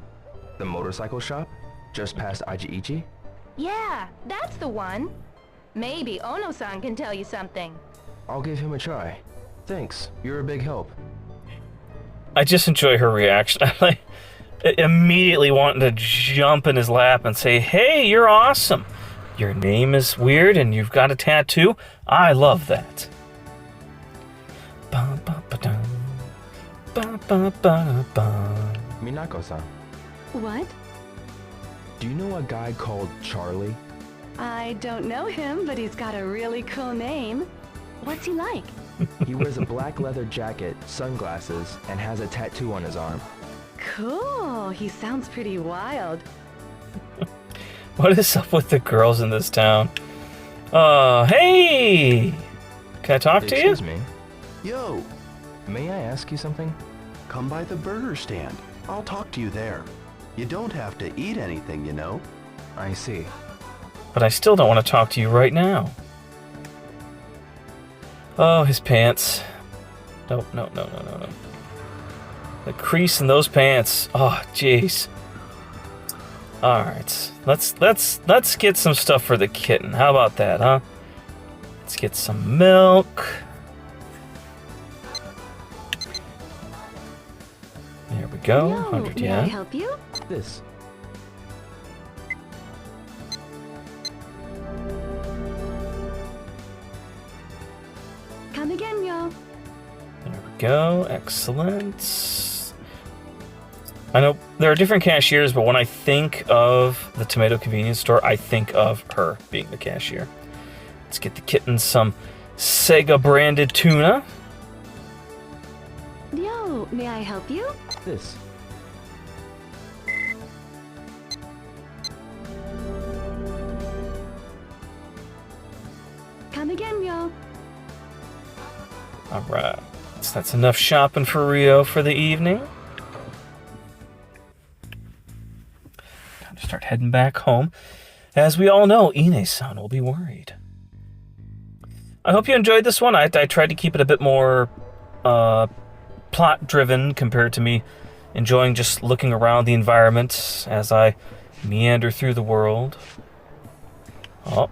The motorcycle shop? Just past Aichi-Ichi? Yeah, that's the one. Maybe Ono-san can tell you something. I'll give him a try. Thanks, you're a big help. I just enjoy her reaction. I like immediately wanting to jump in his lap and say, hey, you're awesome. Your name is weird and you've got a tattoo. I love that. Minako-san. What? Do you know a guy called Charlie? I don't know him, but he's got a really cool name. What's he like? He wears a black leather jacket, sunglasses, and has a tattoo on his arm. Cool. He sounds pretty wild. What is up with the girls in this town? Hey! Can I talk to you? Excuse me. Yo! May I ask you something? Come by the burger stand. I'll talk to you there. You don't have to eat anything, you know. I see. But I still don't want to talk to you right now. Oh, his pants. No. The crease in those pants. Oh, jeez. All right, let's get some stuff for the kitten. How about that, huh? Let's get some milk. There we go. 100 yen. May I help you? This. Come again, yo. There we go. Excellent. I know there are different cashiers, but when I think of the tomato convenience store, I think of her being the cashier. Let's get the kitten some Sega branded tuna. Yo, may I help you? This. Come again, yo. All right. So that's enough shopping for Rio for the evening. Time to start heading back home. As we all know, Ine-san will be worried. I hope you enjoyed this one. I tried to keep it a bit more plot-driven compared to me enjoying just looking around the environment as I meander through the world. Oh,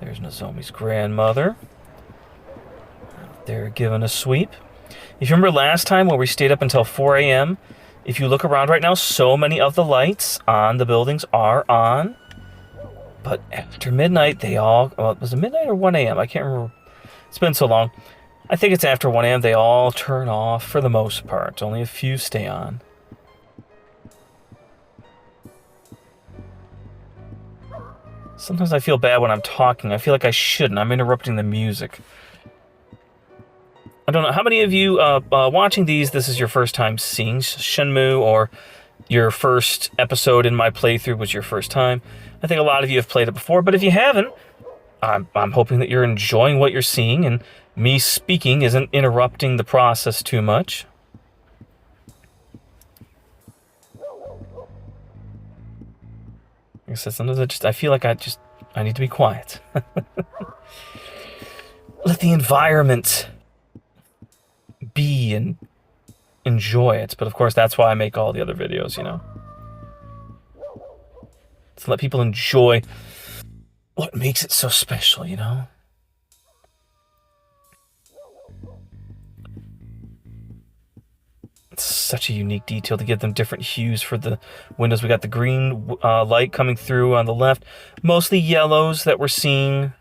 there's Nozomi's grandmother. They're giving a sweep. If you remember last time where we stayed up until 4 a.m., if you look around right now, so many of the lights on the buildings are on. But after midnight, they all... Well, was it midnight or 1 a.m.? I can't remember. It's been so long. I think it's after 1 a.m. They all turn off for the most part. Only a few stay on. Sometimes I feel bad when I'm talking. I feel like I shouldn't. I'm interrupting the music. I don't know. How many of you watching these, this is your first time seeing Shenmue, or your first episode in my playthrough was your first time? I think a lot of you have played it before, but if you haven't, I'm hoping that you're enjoying what you're seeing, and me speaking isn't interrupting the process too much. Like I said, sometimes I feel like I need to be quiet. Let the environment be and enjoy it. But of course, that's why I make all the other videos, you know. To let people enjoy what makes it so special, you know. It's such a unique detail to give them different hues for the windows. We got the green light coming through on the left. Mostly yellows that we're seeing.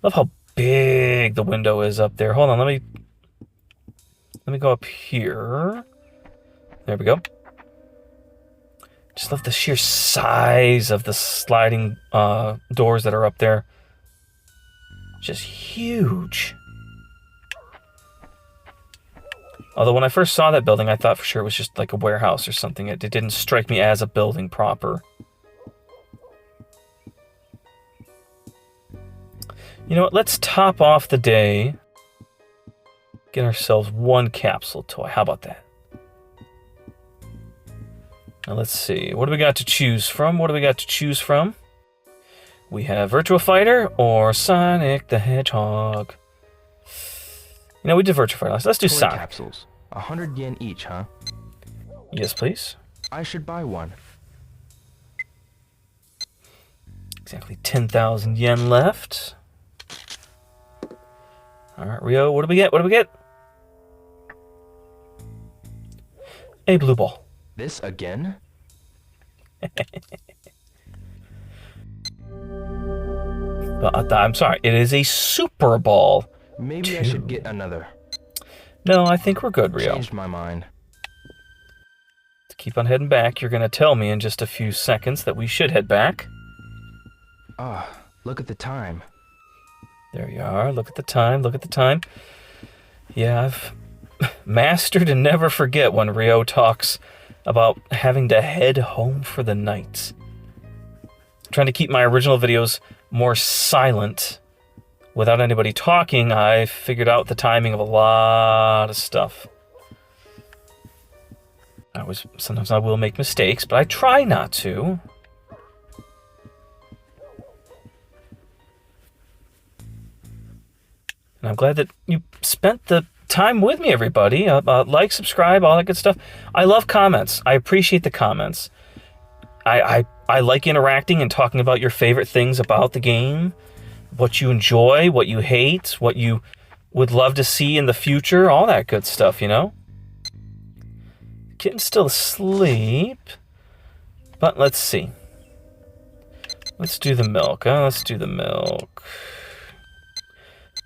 Love how big the window is up there. Hold on, let me go up here. There we go. Just love the sheer size of the sliding doors that are up there. Just huge. Although when I first saw that building, I thought for sure it was just like a warehouse or something. It didn't strike me as a building proper. You know what? Let's top off the day. Get ourselves one capsule toy. How about that? Now let's see. What do we got to choose from? We have Virtua Fighter or Sonic the Hedgehog. You know, we did Virtua Fighter last. Let's do Sonic. Capsules. 100 yen each, huh? Yes, please. I should buy one. Exactly 10,000 yen left. All right, Rio, what do we get? A blue ball. This again? But I'm sorry, it is a Super Ball. Maybe I should get another. No, I think we're good, Rio. Changed my mind. To keep on heading back, you're going to tell me in just a few seconds that we should head back. Look at the time. There you are. Look at the time. Yeah, I've mastered and never forget when Rio talks about having to head home for the night. Trying to keep my original videos more silent. Without anybody talking, I figured out the timing of a lot of stuff. Sometimes I will make mistakes, but I try not to. And I'm glad that you spent the time with me, everybody. Like, subscribe, all that good stuff. I love comments. I appreciate the comments. I like interacting and talking about your favorite things about the game, what you enjoy, what you hate, what you would love to see in the future, all that good stuff, you know? Kitten's still asleep, but let's see. Let's do the milk. Let's do the milk.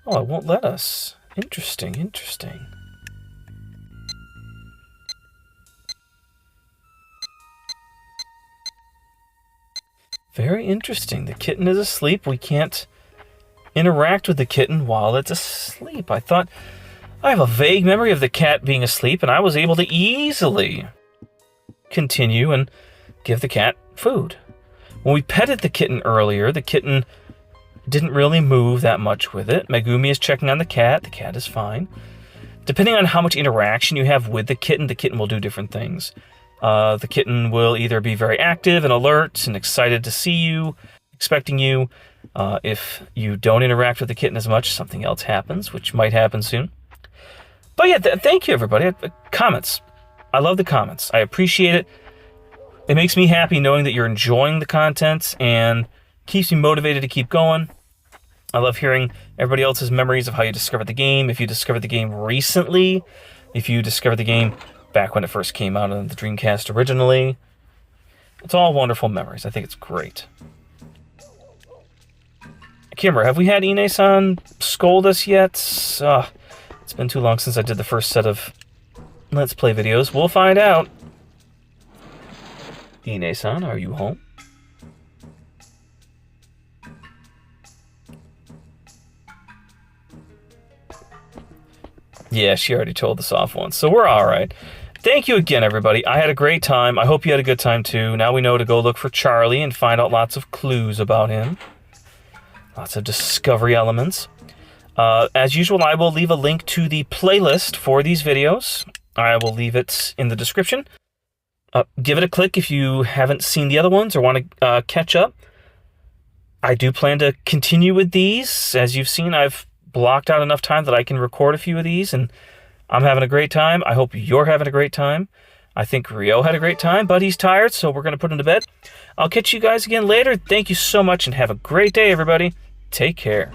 Oh, it won't let us. Interesting, interesting. Very interesting. The kitten is asleep. We can't interact with the kitten while it's asleep. I have a vague memory of the cat being asleep, and I was able to easily continue and give the cat food. When we petted the kitten earlier, the kitten didn't really move that much with it. Megumi is checking on the cat. The cat is fine. Depending on how much interaction you have with the kitten will do different things. The kitten will either be very active and alert and excited to see you, expecting you. If you don't interact with the kitten as much, something else happens, which might happen soon. But yeah, thank you, everybody. Comments. I love the comments. I appreciate it. It makes me happy knowing that you're enjoying the content and keeps me motivated to keep going. I love hearing everybody else's memories of how you discovered the game. If you discovered the game recently, if you discovered the game back when it first came out on the Dreamcast originally. It's all wonderful memories. I think it's great. Kimmer, have we had Ine-san scold us yet? It's been too long since I did the first set of Let's Play videos. We'll find out. Ine-san, are you home? Yeah, she already told us off once, so we're all right. Thank you again, everybody. I had a great time. I hope you had a good time, too. Now we know to go look for Charlie and find out lots of clues about him. Lots of discovery elements. As usual, I will leave a link to the playlist for these videos. I will leave it in the description. Give it a click if you haven't seen the other ones or want to catch up. I do plan to continue with these. As you've seen, I've blocked out enough time that I can record a few of these, and I'm having a great time. I hope you're having a great time. I think Rio had a great time, but he's tired, so we're going to put him to bed. I'll catch you guys again later. Thank you so much, and have a great day, everybody. Take care.